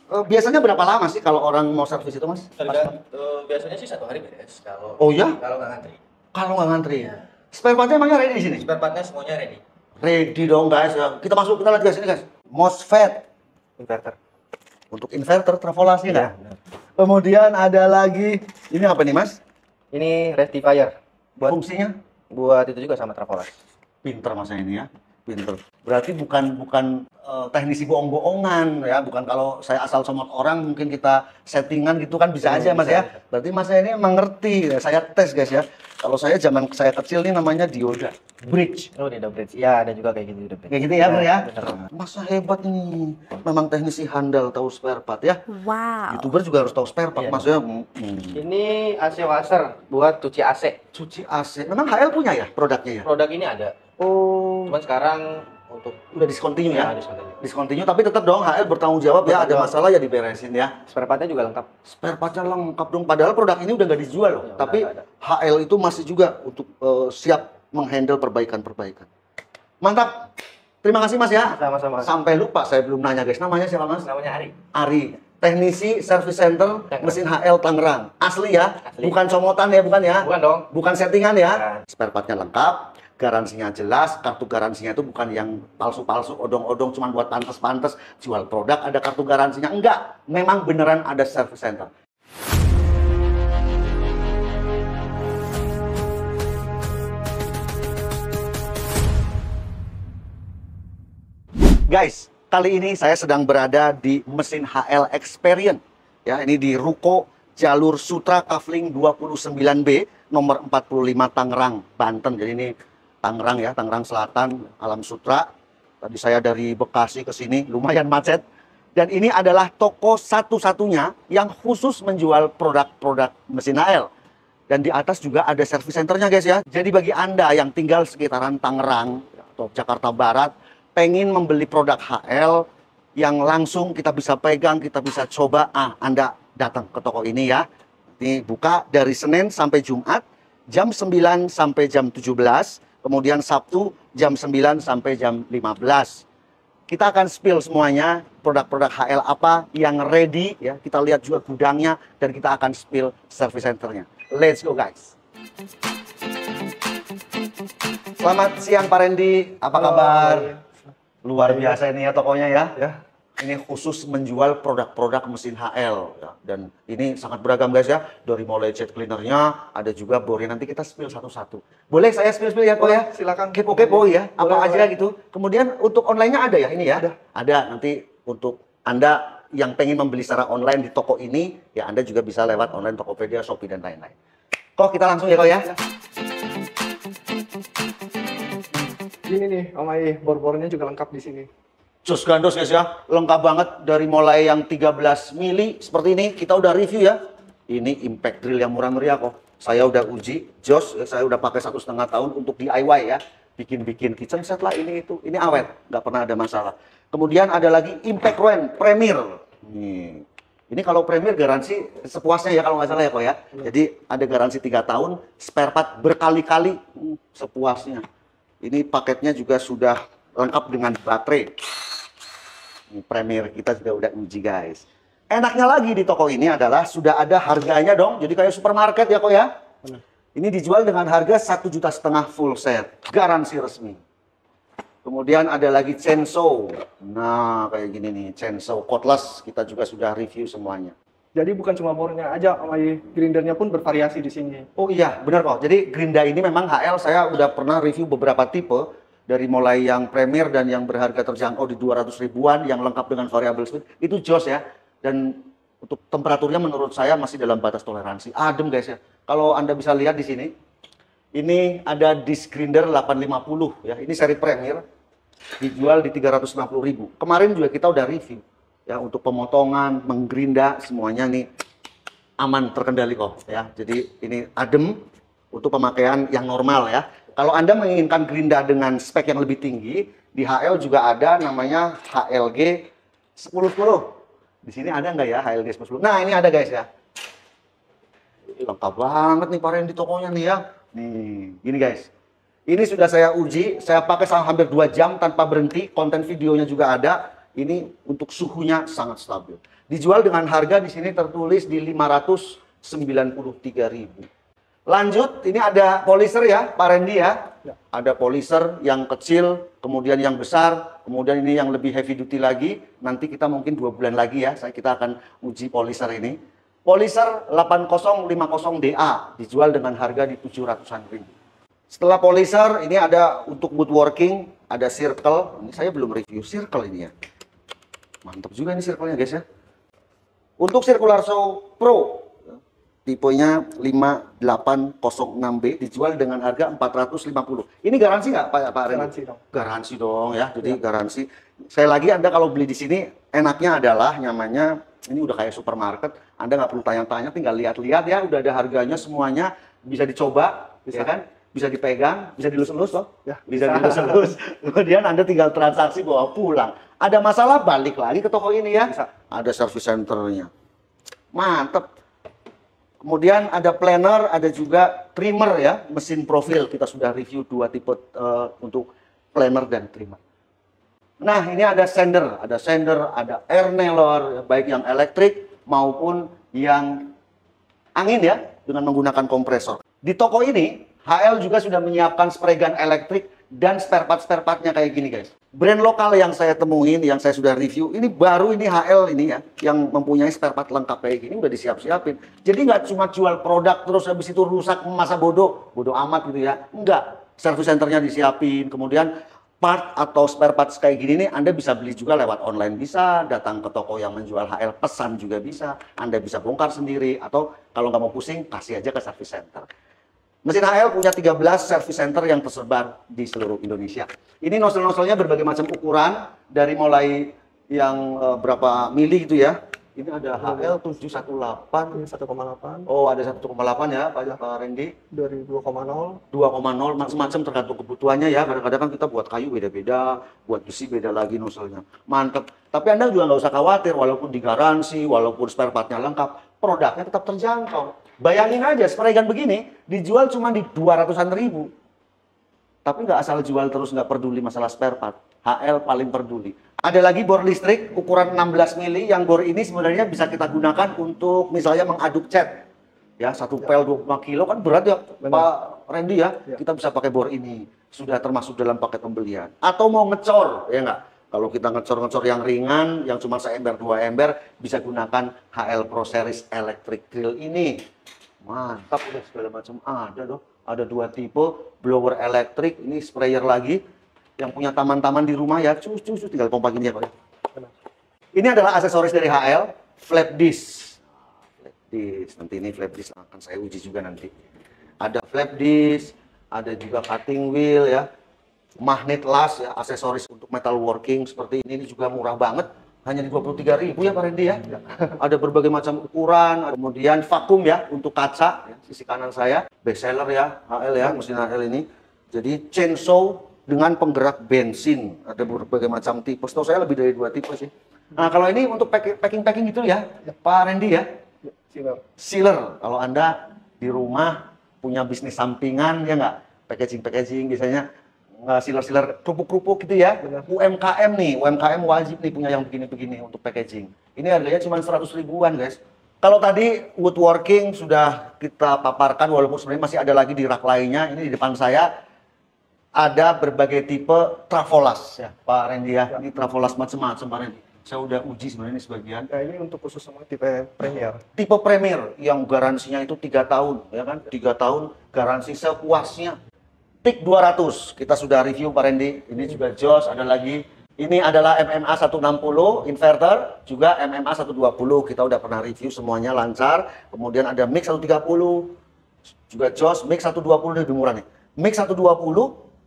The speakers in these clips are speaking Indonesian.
Biasanya berapa lama sih kalau orang mau servis itu, Mas? Biasanya sih 1 hari beres. Kalau Oh ya? kalau nggak ngantri. Kalau nggak ngantri. Ya. Spare partnya emangnya ready di sini? Spare partnya semuanya ready. Ready dong guys. Ya. Kita masuk, kita lihat guys ini guys. MOSFET Inverter. untuk inverter travolasi Iya. kan? Kemudian ada lagi, ini apa nih Mas? Ini rectifier. Fungsinya? Buat itu juga sama Trafolas. Pinter Mas ini ya. Pinter. Berarti bukan teknisi bohong-bohongan ya, bukan kalau saya asal somot orang mungkin kita settingan gitu kan bisa aja Mas ya. Berarti Mas ini emang ngerti. Saya tes guys ya. Kalau saya zaman saya kecil nih namanya dioda bridge. Oh, dioda bridge. Ya, ada juga kayak gitu dioda bridge. Kayak gitu ya, Bro ya. Bener banget. Masa hebat ini. Memang teknisi handal tahu spare part ya. Wow. YouTuber juga harus tahu spare part Iya. Mas ya. Ini AC washer buat cuci AC. Cuci AC. Memang HL punya ya produknya ya? Produk ini ada. Oh, Cuman sekarang untuk udah discontinue ya? discontinue. Discontinue, tapi tetap dong HL bertanggung jawab ya, ada Bertanggung masalah ya diberesin ya. Spare partnya juga lengkap. Spare partnya lengkap dong, padahal produk ini udah nggak dijual loh. Ya, Tapi udah nggak HL itu masih juga untuk siap menghandle perbaikan-perbaikan. Mantap. Terima kasih Mas ya. Sama-sama. Sampai lupa saya belum nanya guys, namanya siapa Mas? Namanya Ari. Ari, teknisi service center Tangerang. mesin HL Tangerang. Asli ya? Asli. Bukan comotan ya, bukan ya? Bukan dong. Bukan settingan ya? Bukan. Spare partnya lengkap, garansinya jelas, kartu garansinya itu bukan yang palsu-palsu, odong-odong cuma buat pantes-pantes, jual produk ada kartu garansinya. Enggak, memang beneran ada service center. Guys, kali ini saya sedang berada di mesin HL Experience. Ya, ini di Ruko Jalur Sutra Kafling 29B nomor 45 Tangerang, Banten. Jadi ini Tangerang ya, Tangerang Selatan, Alam Sutra. Tadi saya dari Bekasi ke sini, lumayan macet. Dan ini adalah toko satu-satunya yang khusus menjual produk-produk mesin HL. Dan di atas juga ada service centernya guys ya. Jadi bagi Anda yang tinggal sekitaran Tangerang atau Jakarta Barat, pengen membeli produk HL yang langsung kita bisa pegang, kita bisa coba, Anda datang ke toko ini ya. Ini buka dari Senin sampai Jumat, jam 9 sampai jam 17, kemudian Sabtu jam 9 sampai jam 15. Kita akan spill semuanya, produk-produk HL apa yang ready ya. Kita lihat juga gudangnya dan kita akan spill service centernya. Let's go guys. Selamat siang Pak Randy, apa kabar? Luar biasa ini ya tokonya ya. Ini khusus menjual produk-produk mesin HL ya. Dan ini sangat beragam guys ya. Dari mulai jet cleanernya, ada juga bornya. Nanti kita spill satu-satu. Boleh saya spill-spill ya kok ya? Silakan. Kepo-kepo ya, apa Boleh, aja gitu. Kemudian untuk online-nya ada ya ini ya? Ada. Nanti untuk Anda yang pengen membeli secara online di toko ini, ya Anda juga bisa lewat online Tokopedia, Shopee dan lain-lain. Kok kita langsung ya kok ya? Ini nih, Om Ai, bor-bornya juga lengkap di sini. Jos gandos guys ya, lengkap banget dari mulai yang 13 mili seperti ini, kita udah review ya. Ini impact drill yang murah meriah kok. Saya udah uji, Jos, saya udah pakai 1,5 tahun untuk DIY ya. Bikin-bikin kitchen set lah ini itu. Ini awet, nggak pernah ada masalah. Kemudian ada lagi impact Ren Premier. Nih. Ini kalau Premier garansi sepuasnya ya kalau nggak salah ya kok ya. Jadi ada garansi 3 tahun, spare part berkali-kali sepuasnya. Ini paketnya juga sudah lengkap dengan baterai. Ini Premier kita juga udah uji guys. Enaknya lagi di toko ini adalah sudah ada harganya dong. Jadi kayak supermarket ya kok ya. Ini dijual dengan harga 1,5 juta full set. Garansi resmi. Kemudian ada lagi chainsaw. Nah kayak gini nih chainsaw cordless. Kita juga sudah review semuanya. Jadi bukan cuma bornya aja, Om Ai, grindernya pun bervariasi di sini. Oh iya, benar kok. Jadi Grinda ini memang HL saya udah pernah review beberapa tipe. Dari mulai yang Premier dan yang berharga terjangkau di 200 ribuan, yang lengkap dengan variable speed. Itu jos ya. Dan untuk temperaturnya menurut saya masih dalam batas toleransi. Adem guys ya. Kalau Anda bisa lihat di sini. Ini ada disc grinder 850 ya. Ini seri Premier. Dijual di 350 ribu. Kemarin juga kita udah review. Ya, untuk pemotongan, menggerinda, semuanya nih aman, terkendali kok ya. Jadi ini adem untuk pemakaian yang normal ya. Kalau Anda menginginkan gerinda dengan spek yang lebih tinggi, di HL juga ada namanya HLG 1010. Di sini ada nggak ya HLG 1010? Nah ini ada guys ya. Lengkap banget nih Pak Randy tokonya nih ya. Nih, gini guys. Ini sudah saya uji, saya pakai selama hampir 2 jam tanpa berhenti, konten videonya juga ada. ini untuk suhunya sangat stabil. Dijual dengan harga di sini tertulis di 593.000. Lanjut, ini ada polisher ya, Pak Randy ya. Ada polisher yang kecil, kemudian yang besar, kemudian ini yang lebih heavy duty lagi. Nanti kita mungkin 2 bulan lagi ya, kita akan uji polisher ini. Polisher 8050DA dijual dengan harga di 700-an ribu. Setelah polisher, ini ada untuk woodworking, ada circle. Ini saya belum review circle ini ya. Mantap juga ini circle-nya guys ya. Untuk Circular Saw Pro, tipenya 5806B dijual dengan harga 450. Ini garansi nggak Pak Randy? Garansi dong. Garansi dong ya. Jadi garansi. Saya lagi Anda kalau beli di sini enaknya adalah nyamannya ini udah kayak supermarket. Anda nggak perlu tanya-tanya, tinggal lihat-lihat ya. Udah ada harganya semuanya, bisa dicoba, bisa kan? Bisa dipegang, bisa dilus-elus loh. Ya, Bisa dilus-elus. Kemudian Anda tinggal transaksi bawa pulang. Ada masalah balik lagi ke toko ini ya. Bisa. Ada service centernya. Mantep. Kemudian ada planner, ada juga trimmer ya, mesin profil. Kita sudah review 2 tipe untuk planner dan trimmer. Nah, ini ada sander, ada air nailer, baik yang elektrik maupun yang angin ya, dengan menggunakan kompresor. Di toko ini, HL juga sudah menyiapkan spray gun elektrik dan spare part-nya kayak gini guys. Brand lokal yang saya temuin, yang saya sudah review, ini baru ini HL ini ya, yang mempunyai spare part lengkap kayak gini, udah disiap-siapin. Jadi nggak cuma jual produk terus habis itu rusak masa bodoh amat gitu ya. Enggak, service centernya disiapin, kemudian part atau spare part kayak gini nih Anda bisa beli juga lewat online bisa, datang ke toko yang menjual HL pesan juga bisa, Anda bisa bongkar sendiri, atau kalau nggak mau pusing, kasih aja ke service center. Mesin HL punya 13 service center yang tersebar di seluruh Indonesia. Ini nozzle-nozzlenya berbagai macam ukuran, dari mulai yang berapa mili gitu ya. Ini ada HL 718. Ini 1,8. Oh, ada 1,8 ya, Pak Randy. Dari 2,0. 2,0 macam-macam tergantung kebutuhannya ya. Kadang-kadang kan kita buat kayu beda-beda, buat besi beda lagi nozzle-nya. Mantep. Tapi Anda juga nggak usah khawatir, walaupun digaransi, walaupun spare part-nya lengkap, produknya tetap terjangkau. Bayangin aja, spray gun begini dijual cuma di 200-an ribu. Tapi nggak asal jual terus, nggak peduli masalah spare part. HL paling peduli. Ada lagi bor listrik ukuran 16 mili, yang bor ini sebenarnya bisa kita gunakan untuk misalnya mengaduk cat. Ya, satu pel 25 kilo kan berat ya, Pak Randy ya. Kita bisa pakai bor ini. Sudah termasuk dalam paket pembelian. Atau mau ngecor, ya nggak? Kalau kita ngecor-ngecor yang ringan, yang cuma seember 2 ember, bisa gunakan HL Pro Series Electric Drill ini. Mantap, udah segala macam ada loh. Ada 2 tipe, blower elektrik, ini sprayer lagi. Yang punya taman-taman di rumah ya, tinggal pompa gini ya Pak. Ini adalah aksesoris dari HL, flap disc. Flap disc, nanti ini flap disc akan saya uji juga nanti. Ada flap disc, ada juga cutting wheel ya. Magnet las ya, aksesoris untuk metalworking seperti ini juga murah banget, hanya di 23.000 ya Pak Randy ya. Ada berbagai macam ukuran, kemudian vakum ya untuk kaca ya, sisi kanan saya, best seller ya HL ya, mesin HL ini. Jadi chainsaw dengan penggerak bensin, ada berbagai macam tipe. Setahu saya lebih dari 2 tipe sih. Nah kalau ini untuk packing gitu ya, Pak Randy ya. Sealer, kalau Anda di rumah punya bisnis sampingan ya nggak, packaging biasanya sealer kerupuk-kerupuk gitu ya. Benar. UMKM nih, UMKM wajib nih punya yang begini-begini untuk packaging. Ini harganya cuma 100 ribuan guys. Kalau tadi woodworking sudah kita paparkan, walaupun sebenarnya masih ada lagi di rak lainnya. Ini di depan saya ada berbagai tipe Travolas ya Pak Randy ya. Ini Travolas macam-macam Pak Randy. Saya udah uji sebenarnya ini sebagian. Nah, ini untuk khusus sama tipe Premier. Tipe Premier yang garansinya itu 3 tahun ya kan. 3 tahun garansi sepuasnya. TIK 200, kita sudah review Pak Randy. Ini juga Jos, ada lagi. Ini adalah MMA 160 inverter, juga MMA 120. Kita udah pernah review semuanya lancar. Kemudian ada Mix 130, juga Jos. Mix 120 lebih murah nih. Mix 120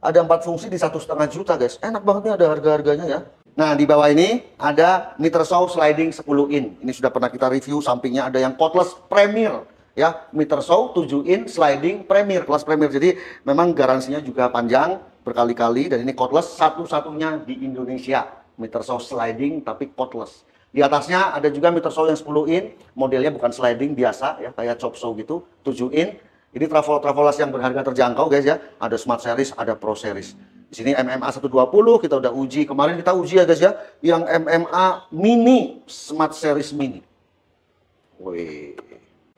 ada 4 fungsi di 1,5 juta guys. Enak banget nih, ada harga-harganya ya. Nah di bawah ini ada meter saw sliding 10 in. Ini sudah pernah kita review. Sampingnya ada yang cordless Premier. Ya, meter saw 7 in sliding Premier, kelas Premier. Jadi memang garansinya juga panjang berkali-kali, dan ini cordless satu-satunya di Indonesia. Meter saw sliding tapi cordless. Di atasnya ada juga meter saw yang 10 in, modelnya bukan sliding biasa ya, kayak chop saw gitu, 7 in. Ini Travolas yang berharga terjangkau guys ya. Ada Smart Series, ada Pro Series. Di sini MMA 120 kita udah uji. Kemarin kita uji ya guys ya, yang MMA Mini, Smart Series Mini. Wih.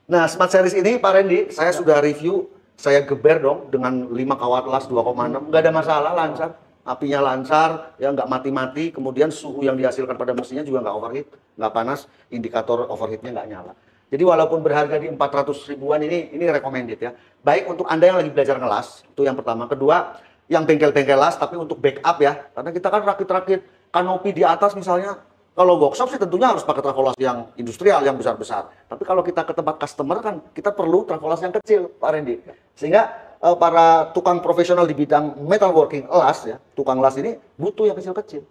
Nah, Smart Series ini Pak Randy, saya sudah review, saya geber dong dengan 5 kawat las 2,6, nggak ada masalah, lancar. Apinya lancar, ya nggak mati-mati, kemudian suhu yang dihasilkan pada mesinnya juga nggak overheat, nggak panas, indikator overheatnya nggak nyala. Jadi walaupun berharga di 400 ribuan ini recommended ya. Baik untuk Anda yang lagi belajar ngelas, itu yang pertama. Kedua, yang bengkel-bengkel las, tapi untuk backup ya. Karena kita kan rakit-rakit kanopi di atas misalnya. Kalau workshop sih tentunya harus pakai travelas yang industrial, yang besar-besar. Tapi kalau kita ke tempat customer kan, kita perlu travelas yang kecil, Pak Randy. Sehingga para tukang profesional di bidang metalworking las ya, tukang las ini butuh yang kecil-kecil.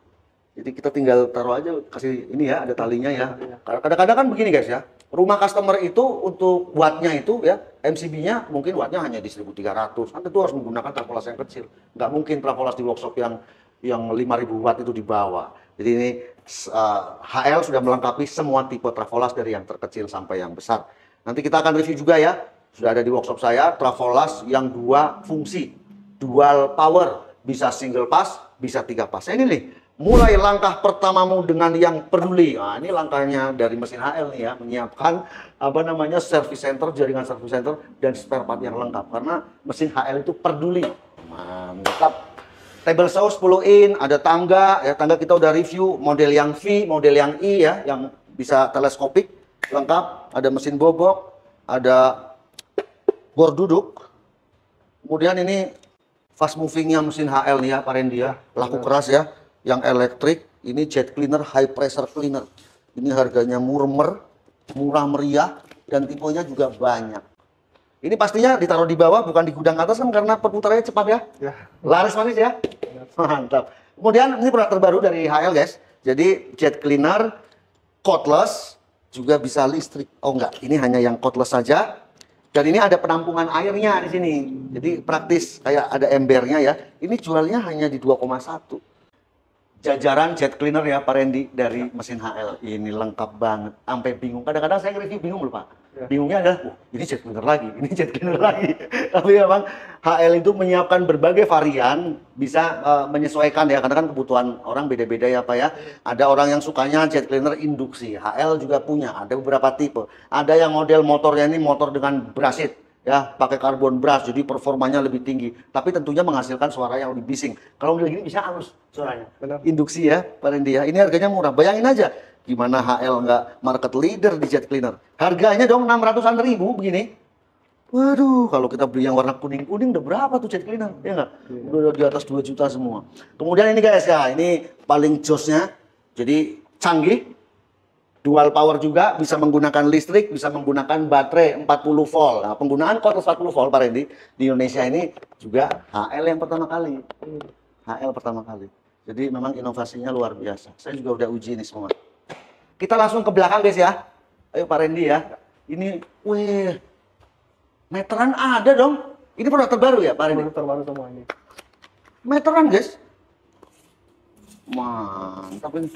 Jadi kita tinggal taruh aja, kasih ini ya, ada talinya ya. Kadang-kadang kan begini guys ya, rumah customer itu untuk wattnya itu ya, MCB-nya mungkin wattnya hanya di 1300. Kan tentu harus menggunakan travelas yang kecil. Nggak mungkin travelas di workshop yang 5000 watt itu dibawa. Jadi ini HL sudah melengkapi semua tipe travelas dari yang terkecil sampai yang besar. Nanti kita akan review juga ya, sudah ada di workshop saya, travelas yang 2 fungsi, dual power, bisa single pass, bisa 3 pass. Ini nih, mulai langkah pertamamu dengan yang peduli. Nah, ini langkahnya dari mesin HL nih ya, menyiapkan service center, jaringan service center dan spare part yang lengkap karena mesin HL itu peduli. Mantap. Table saw 10 in, ada tangga ya, tangga kita udah review, model yang V, model yang I ya, yang bisa teleskopik, lengkap, ada mesin bobok, ada bor duduk. Kemudian ini fast movingnya mesin HL nih ya, Pak Randy ya, laku keras ya. Yang elektrik, ini jet cleaner, high pressure cleaner. Ini harganya murah meriah, dan tipenya juga banyak. Ini pastinya ditaruh di bawah, bukan di gudang atas kan, karena perputarannya cepat ya. Laris manis ya. Mantap. Kemudian ini produk terbaru dari HL guys. Jadi jet cleaner, cordless, juga bisa listrik. Oh enggak, ini hanya yang cordless saja. Dan ini ada penampungan airnya di sini. Jadi praktis, kayak ada embernya ya. Ini jualnya hanya di 2,1. Jajaran jet cleaner ya Pak Randy dari mesin HL. Ini lengkap banget, sampai bingung. Kadang-kadang saya nge-review bingung loh Pak. Bingungnya adalah, ini jet cleaner lagi, ini jet cleaner lagi. Tapi memang HL itu menyiapkan berbagai varian, bisa menyesuaikan ya, karena kan kebutuhan orang beda-beda ya Pak ya. Ada orang yang sukanya jet cleaner induksi, HL juga punya, ada beberapa tipe. Ada yang model motornya ini motor dengan brasit. Ya, pakai karbon brush, jadi performanya lebih tinggi. Tapi tentunya menghasilkan suara yang lebih bising. Kalau udah gini bisa halus suaranya. Benar. Induksi ya, Pak Randy ya. Ini harganya murah. Bayangin aja, gimana HL nggak market leader di jet cleaner. Harganya dong 600-an ribu begini. Waduh, kalau kita beli yang warna kuning-kuning udah berapa tuh jet cleaner? Ya nggak? Udah di atas 2 juta semua. Kemudian ini guys ya, ini paling josnya. Jadi canggih. Dual power juga, bisa menggunakan listrik, bisa menggunakan baterai 40 volt. Nah, penggunaan cordless 40 volt Pak Randy di Indonesia ini juga HL yang pertama kali. HL pertama kali. Jadi memang inovasinya luar biasa. Saya juga udah uji ini semua. Kita langsung ke belakang guys ya. Ayo Pak Randy ya. Ini, weh, meteran ada dong. Ini produk terbaru ya Pak Randy? Produk terbaru semua ini. Meteran guys. Mantap ini.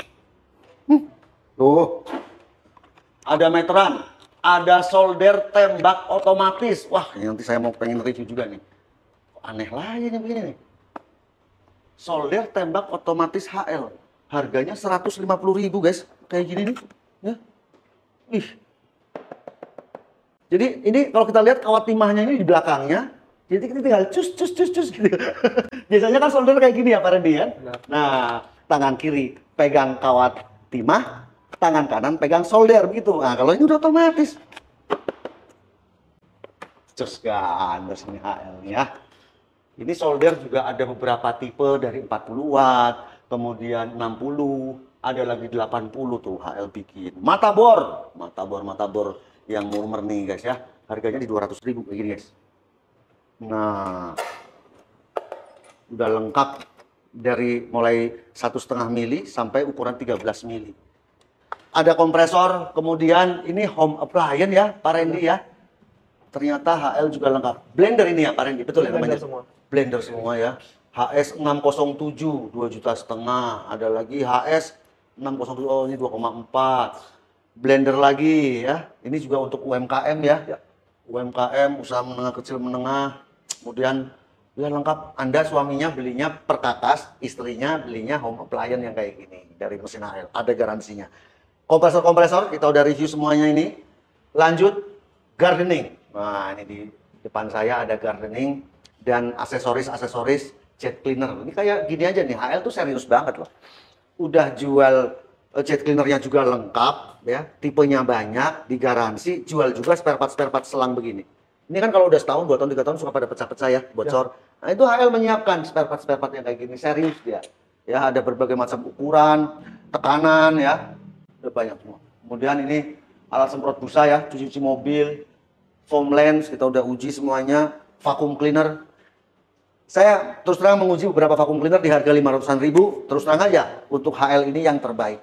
Tuh, ada meteran, ada solder tembak otomatis. Wah, ini nanti saya mau pengen review juga nih. Aneh lagi nih begini nih. Solder tembak otomatis HL. Harganya 150.000 guys. Kayak gini nih. Ya. Ih. Jadi ini kalau kita lihat kawat timahnya ini di belakangnya. Jadi kita tinggal cus gitu. Biasanya kan solder kayak gini ya Pak Randy ya. Nah, tangan kiri pegang kawat timah, tangan kanan pegang solder begitu. Nah, kalau ini udah otomatis. Cus gandes ini HL ya. Ini solder juga ada beberapa tipe dari 40 watt, kemudian 60, ada lagi 80 tuh HL bikin. Matabor yang murni guys ya. Harganya di 200.000 kayak gini guys. Nah, udah lengkap dari mulai 1,5 mili sampai ukuran 13 mili. Ada kompresor, kemudian ini home appliance ya, Pak Randy ya. Ternyata HL juga lengkap. Blender ini ya, Pak Randy, betul ya namanya? Semua. Blender semua ya. HS 607, 2,5 juta. Ada lagi HS 607, oh ini 2,4. Blender lagi ya. Ini juga untuk UMKM ya. UMKM, usaha menengah kecil menengah. Kemudian Ya lengkap. Anda suaminya belinya perkakas, istrinya belinya home appliance yang kayak gini dari mesin HL. Ada garansinya. Kompresor-kompresor kita udah review semuanya ini. Lanjut gardening. Nah, ini di depan saya ada gardening dan aksesoris-aksesoris jet cleaner. Ini kayak gini aja nih. HL tuh serius banget loh. Udah jual jet cleanernya juga lengkap ya. Tipenya banyak, digaransi, jual juga spare part selang begini. Ini kan kalau udah setahun, 2 tahun, 3 tahun suka pada pecah-pecah ya, bocor. Nah, itu HL menyiapkan spare part yang kayak gini, serius dia. Ya, ada berbagai macam ukuran, tekanan ya. Udah banyak semua. Kemudian ini alat semprot busa ya, cuci mobil, foam lens, kita udah uji semuanya, vacuum cleaner. Saya terus terang menguji beberapa vacuum cleaner di harga 500-an ribu, terus terang aja untuk HL ini yang terbaik.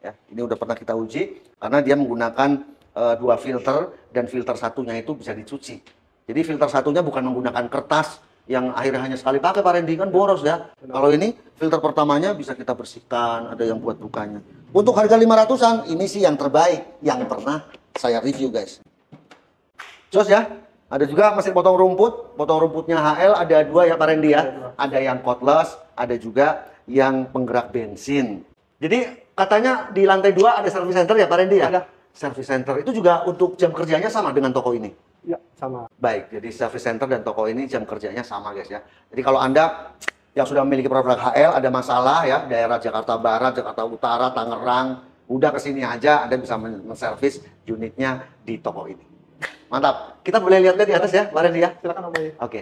Ya, ini udah pernah kita uji karena dia menggunakan 2 filter dan filter satunya itu bisa dicuci. Jadi filter satunya bukan menggunakan kertas yang akhirnya hanya sekali pakai Pak Randy, kan boros ya. Kalau ini filter pertamanya bisa kita bersihkan, ada yang buat bukanya. Untuk harga 500-an ini sih yang terbaik yang pernah saya review guys. Jos ya. Ada juga mesin potong rumput. Potong rumputnya HL ada 2 ya Pak Randy ya. Ada yang cordless, ada juga yang penggerak bensin. Jadi katanya di lantai 2 ada service center ya Pak Randy ya? Ada. Service center itu juga untuk jam kerjanya sama dengan toko ini? Ya, sama. Baik, jadi service center dan toko ini jam kerjanya sama guys ya. Jadi kalau Anda yang sudah memiliki produk HL ada masalah ya, daerah Jakarta Barat, Jakarta Utara, Tangerang, udah kesini aja Anda bisa menservis unitnya di toko ini. Mantap. Kita boleh lihat-lihat di atas ya, Pak Randy ya? Silakan Om Ai. Oke.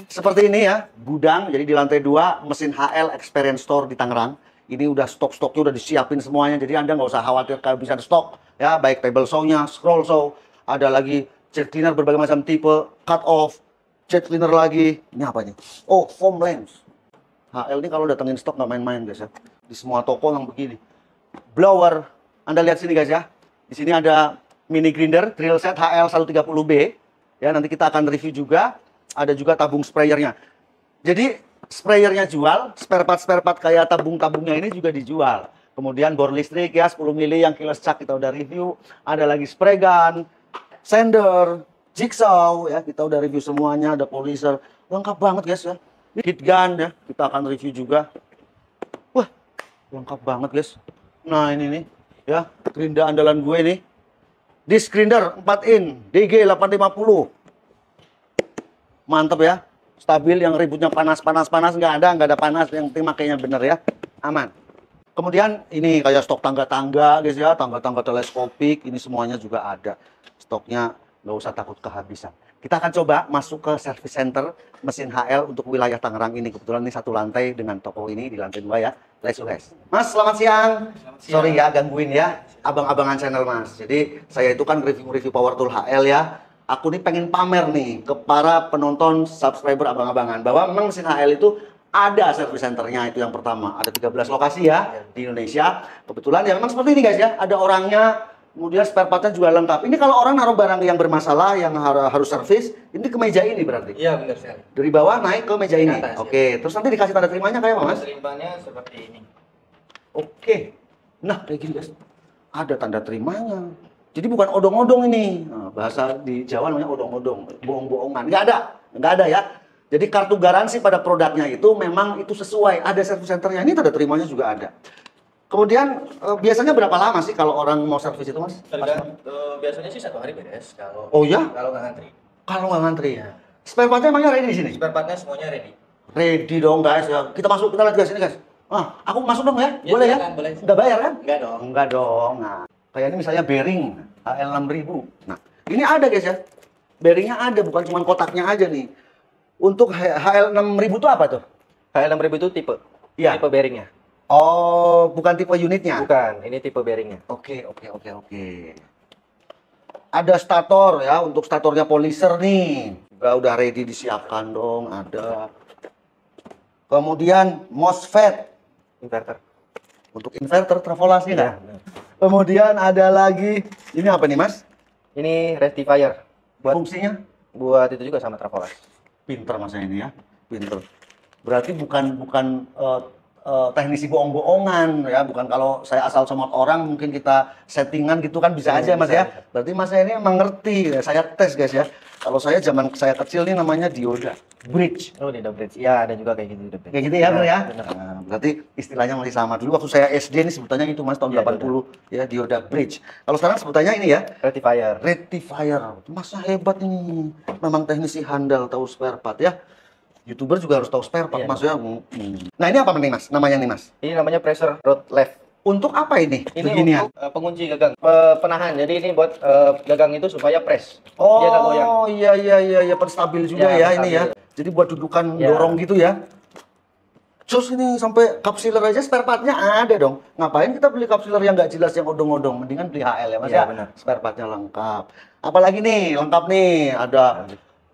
Seperti ini ya, gudang. Jadi di lantai 2 mesin HL Experience Store di Tangerang. Ini udah stok-stoknya udah disiapin semuanya. Jadi Anda nggak usah khawatir kehabisan stok ya, baik table saw-nya, scroll saw, ada lagi jet cleaner berbagai macam tipe, cut off, jet cleaner lagi. Ini apa nih? Oh, foam lens. HL ini kalau datengin stok nggak main-main guys ya. Di semua toko yang begini. Blower. Anda lihat sini guys ya. Di sini ada mini grinder drill set HL 130B. Ya, nanti kita akan review juga. Ada juga tabung sprayernya. Jadi sprayernya jual, spare part kayak tabung-tabungnya ini juga dijual. Kemudian bor listrik ya 10 mili yang keyless chuck kita udah review. Ada lagi spray gun, sander, jigsaw ya kita udah review semuanya. Ada polisher, lengkap banget guys ya. Heat gun ya kita akan review juga. Wah lengkap banget guys. Nah ini nih ya grinder andalan gue nih. Disc grinder 4 in DG 850. Mantep ya, stabil, yang ributnya panas nggak ada panas, yang penting makainya bener ya, aman. Kemudian ini kayak stok tangga-tangga guys ya, tangga-tangga teleskopik, ini semuanya juga ada. Stoknya nggak usah takut kehabisan. Kita akan coba masuk ke service center mesin HL untuk wilayah Tangerang ini. Kebetulan ini satu lantai dengan toko ini di lantai 2 ya. Let's go guys. Mas, selamat siang. Sorry ya gangguin ya, abang-abangan channel Mas. Jadi saya itu kan review power tool HL ya. Aku nih pengen pamer nih ke para penonton subscriber abang-abangan bahwa memang mesin HL itu ada service centernya, itu yang pertama. Ada 13 lokasi ya di Indonesia. Kebetulan ya memang seperti ini guys ya, ada orangnya, kemudian spare partnya juga lengkap. Ini kalau orang naruh barang yang bermasalah yang harus servis, ini ke meja ini berarti? Iya benar sekali. Dari bawah naik ke meja ini? Atas, Oke, terus nanti dikasih tanda terimanya kayak apa Mas? Terimanya seperti ini. Oke, nah kayak gini guys, ada tanda terimanya. Jadi bukan odong-odong ini, nah, bahasa di Jawa namanya odong-odong, bohong-bohongan. Nggak ada ya. Jadi kartu garansi pada produknya itu memang itu sesuai, ada service centernya, ini tanda terimanya juga ada. Kemudian biasanya berapa lama sih kalau orang mau servis itu Mas? Biasanya sih 1 hari beres kalau Oh ya? kalau nggak ngantri. Kalau nggak ngantri ya. Spare partnya emangnya ready di sini? Spare partnya semuanya ready. Ready dong guys ya. Kita masuk, kita lihat guys ini guys. Ah, aku masuk dong ya? Ya, Boleh ya? silakan, boleh. Nggak bayar kan? Enggak dong. Enggak dong. Nah, kayak ini misalnya bearing HL 6000. Nah, ini ada guys ya. Bearingnya ada, bukan cuma kotaknya aja nih. Untuk HL 6000 itu apa tuh? HL 6000 itu tipe. Iya. Tipe bearingnya. Oh, bukan tipe unitnya? Bukan, ini tipe bearingnya. Oke. Ada stator ya, untuk statornya polisher nih. Udah ready disiapkan dong, ada. Kemudian MOSFET. Inverter. Untuk inverter travolasi Iya. nah. Kemudian ada lagi, ini apa nih Mas? Ini rectifier. Fungsinya? Buat itu juga sama Travolas. Pinter Mas ini ya, pinter. Berarti bukan teknisi bohong-bohongan ya, bukan kalau saya asal comot orang mungkin kita settingan gitu kan bisa aja Mas ya. Berarti Mas ini emang ngerti ya. Saya tes guys ya. Kalau saya zaman saya kecil nih namanya dioda bridge. Oh, di bridge. Ya, ada juga kayak gitu. Kayak gitu ya, bener ya? Nah, berarti istilahnya masih sama. Dulu waktu saya SD ini sebutannya itu Mas tahun 80 ya, dioda bridge. Kalau sekarang sebutannya ini ya, Rectifier. rectifier. Masnya hebat ini. Memang teknisi handal tahu spare part ya. YouTuber juga harus tahu spare part Mas ya. Nah, ini apa nih Mas? Namanya nih Mas. Ini namanya pressure rod left. Untuk apa ini? Ini Beginian. untuk pengunci gagang, penahan. Jadi ini buat gagang itu supaya press. Oh, Dia nggak goyang. iya, penstabil juga ya, ini ya. Jadi buat dudukan Ya. dorong gitu ya. Terus ini sampai kapsiler aja spare partnya ada dong. Ngapain kita beli kapsiler yang nggak jelas yang odong-odong? Mendingan beli HL ya Mas Iya, ya. benar. Spare partnya lengkap. Apalagi nih, lengkap nih. Ada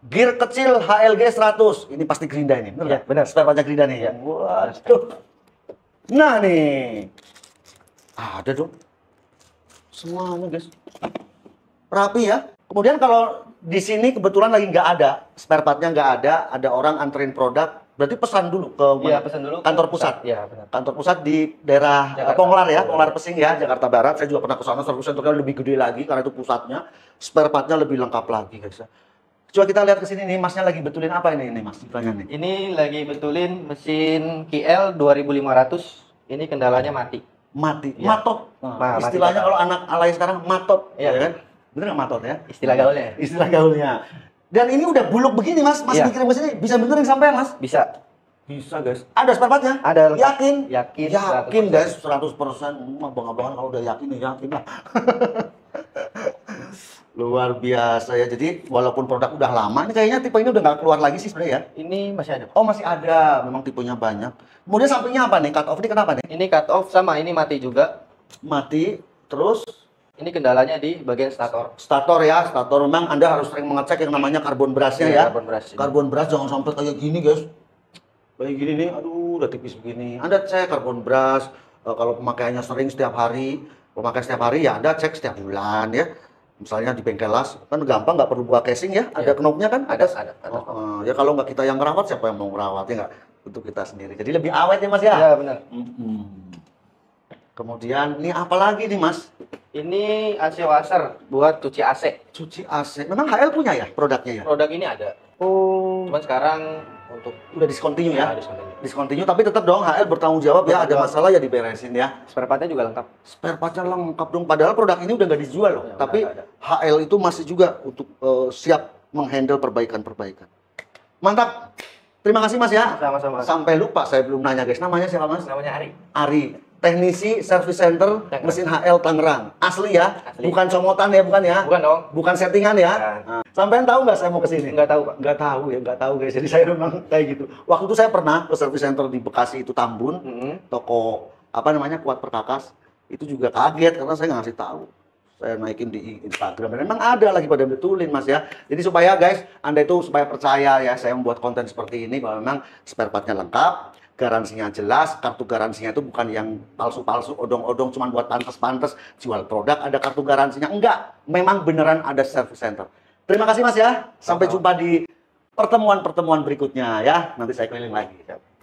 gear kecil HLG 100. Ini pasti Gerinda ini, bener Iya, nggak? benar. Spare partnya Gerinda nih. Iya. Waduh. Nah nih. Ada dong. Semuanya guys. Rapi ya. Kemudian kalau di sini kebetulan lagi nggak ada, spare partnya nggak ada orang anterin produk, berarti pesan dulu ke Iya, pesan dulu ke kantor pusat. Iya, benar. Kantor pusat di daerah Jakarta. Ponglar ya, Ponglar Pesing ya, Jakarta Barat. Saya juga pernah ke sana, service centernya lebih gede lagi karena itu pusatnya. Spare partnya lebih lengkap lagi guys ya. Coba kita lihat ke sini nih, Masnya lagi betulin apa ini Mas? Ditanya nih. Ini lagi betulin mesin KL 2500. Ini kendalanya mati. Mati, Iya. matot. Mati Istilahnya total. kalau anak alay sekarang matot, Iya. ya kan? Bener nggak matot ya? Istilah gaulnya. Istilah gaulnya. Dan ini udah buluk begini Mas, masih Iya. dikirim ke sini, bisa benerin sampai Mas? Bisa. Bisa guys. Ada spare partnya? Ada. Yakin? Yakin. Yakin 100%. guys, 100%. Abang-abangan kalau udah yakin ya yakin lah. Luar biasa ya. Jadi walaupun produk udah lama, ini kayaknya tipe ini udah nggak keluar lagi sih sebenarnya ya. Ini masih ada. Oh masih ada, memang tipenya banyak. Kemudian sampingnya apa nih? Cut off ini kenapa nih? Ini cut off sama ini mati juga. Mati, terus Ini kendalanya di bagian stator. stator ya. Stator memang Anda harus sering mengecek yang namanya karbon brashnya Iya, ya. karbon brush ini. Karbon brush jangan sampai kayak gini guys. Kayak gini nih, aduh udah tipis begini. Anda cek karbon brush, kalau pemakaiannya sering setiap hari, pemakai setiap hari ya Anda cek setiap bulan ya. Misalnya di bengkel las, kan gampang nggak perlu buka casing ya, ada Iya. knopnya kan? Ada. Ya kalau nggak kita yang ngerawat, siapa yang mau ngerawat ya nggak? Untuk kita sendiri. Jadi lebih awet ya Mas ya? Ya, benar. Kemudian ini apa lagi nih Mas? Ini AC washer buat cuci AC. Cuci AC. Memang HL punya ya produknya ya? Produk ini ada. Oh, Cuman sekarang untuk udah discontinue ya? discontinue. Discontinue, tapi tetap dong HL bertanggung jawab ya, ada masalah ya diberesin ya. Spare partnya juga lengkap. Spare partnya lengkap dong, padahal produk ini udah nggak dijual loh. Ya, Tapi udah nggak HL itu masih juga untuk siap menghandle perbaikan-perbaikan. Mantap. Terima kasih Mas ya. Sama-sama. Sampai lupa saya belum nanya guys. Namanya siapa Mas? Namanya Ari. Ari. Teknisi Service Center Tangerang. mesin HL Tangerang. Asli ya? Asli. Bukan comotan ya, bukan ya? Bukan dong. Bukan settingan ya? Bukan. Nah, sampean tahu nggak saya mau ke sini? Nggak tahu, Pak. Nggak tahu ya, nggak tahu guys. Jadi saya memang kayak gitu. Waktu itu saya pernah ke Service Center di Bekasi itu Tambun. Toko apa namanya Kuat Perkakas, itu juga kaget karena saya nggak ngasih tahu. Saya naikin di Instagram dan memang ada lagi pada betulin Mas ya. Jadi supaya guys, Anda itu supaya percaya ya, saya membuat konten seperti ini bahwa memang spare partnya lengkap, garansinya jelas, kartu garansinya itu bukan yang palsu-palsu, odong-odong cuman buat pantes-pantes, jual produk ada kartu garansinya. Enggak, memang beneran ada service center. Terima kasih Mas ya. Sampai jumpa di pertemuan-pertemuan berikutnya ya. Nanti saya keliling lagi.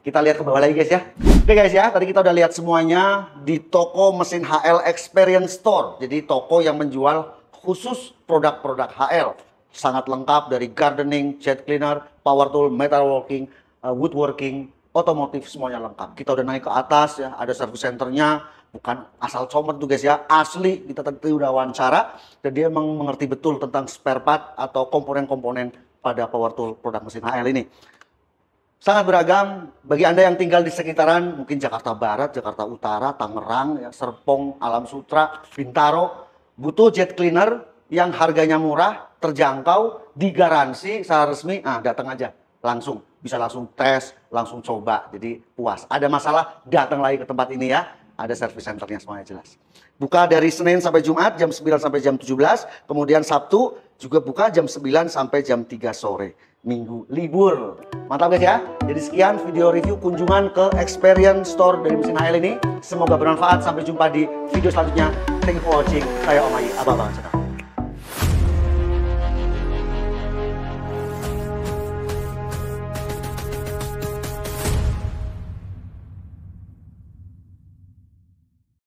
Kita lihat ke bawah lagi guys ya. Oke guys ya, tadi kita udah lihat semuanya di toko mesin HL Experience Store. Jadi toko yang menjual khusus produk-produk HL. Sangat lengkap dari gardening, jet cleaner, power tool, metalworking, woodworking, otomotif semuanya lengkap. Kita udah naik ke atas ya, ada service centernya. Bukan asal comot tuh guys ya, asli. Kita tadi udah wawancara dan dia emang mengerti betul tentang spare part atau komponen-komponen pada power tool produk mesin HL ini. Sangat beragam. Bagi Anda yang tinggal di sekitaran mungkin Jakarta Barat, Jakarta Utara, Tangerang, ya, Serpong, Alam Sutra, Bintaro, butuh jet cleaner yang harganya murah, terjangkau, digaransi secara resmi, datang aja langsung. Bisa langsung tes, langsung coba, jadi puas. Ada masalah, datang lagi ke tempat ini ya. Ada service centernya semuanya jelas. Buka dari Senin sampai Jumat jam 9 sampai jam 17, kemudian Sabtu juga buka jam 9 sampai jam 3 sore. Minggu libur. Mantap guys ya. Jadi sekian video review kunjungan ke Experience Store dari mesin HL ini. Semoga bermanfaat. Sampai jumpa di video selanjutnya. Thank you for watching. Saya Om Ai, abang-abang.